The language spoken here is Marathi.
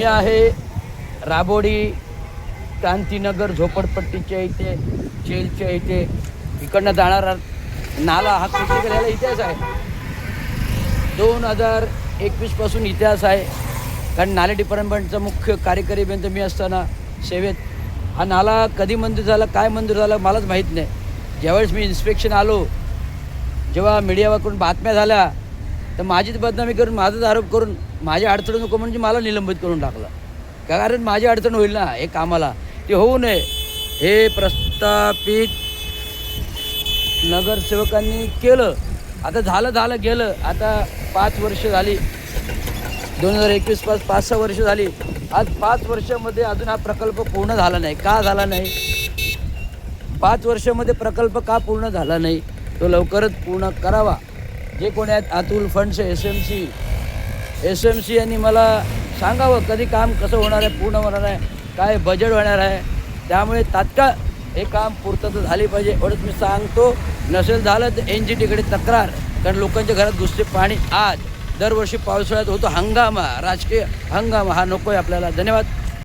मी आहे राबोडी क्रांतीनगर झोपडपट्टीच्या इथे, जेलच्या इथे. इकडनं जाणारा नाला हा कृषी याला इतिहास आहे. 2021 पासून इतिहास आहे. कारण नाले डिपार्टमेंटचा मुख्य कार्यकारी अभियंता मी असताना सेवेत हा नाला कधी मंजूर झाला, काय मंजूर झाला मलाच माहीत नाही. ज्यावेळेस मी इन्स्पेक्शन आलो, जेव्हा मीडियाकडून बातम्या झाल्या, तर माझीच बदनामी करून, माझाच आरोप करून, माझ्या अडचण नको म्हणजे मला निलंबित करून टाकलं. कारण माझी अडचण होईल ना हे कामाला, ते होऊ नये हे प्रस्थापित नगरसेवकांनी केलं. आता झालं गेलं. आता 5 वर्ष झाली, 2021 पास 5-6 वर्ष झाली. आज 5 वर्षामध्ये अजून हा प्रकल्प पूर्ण झाला नाही. का झाला नाही? 5 वर्षामध्ये प्रकल्प का पूर्ण झाला नाही? तो लवकरच पूर्ण करावा. जे कोणी आहेत Atul funds, S M C यांनी मला सांगावं कधी काम कसं होणार आहे, पूर्ण होणार आहे, काय बजेट होणार आहे. त्यामुळे तात्काळ हे काम पूर्तता झाली पाहिजे एवढंच मी सांगतो. नसेल झालं तर NGTकडे तक्रार. कारण लोकांच्या घरात घुसते पाणी. आज दरवर्षी पावसाळ्यात होतो हंगामा, राजकीय हंगामा, हा नको आहे आपल्याला. धन्यवाद.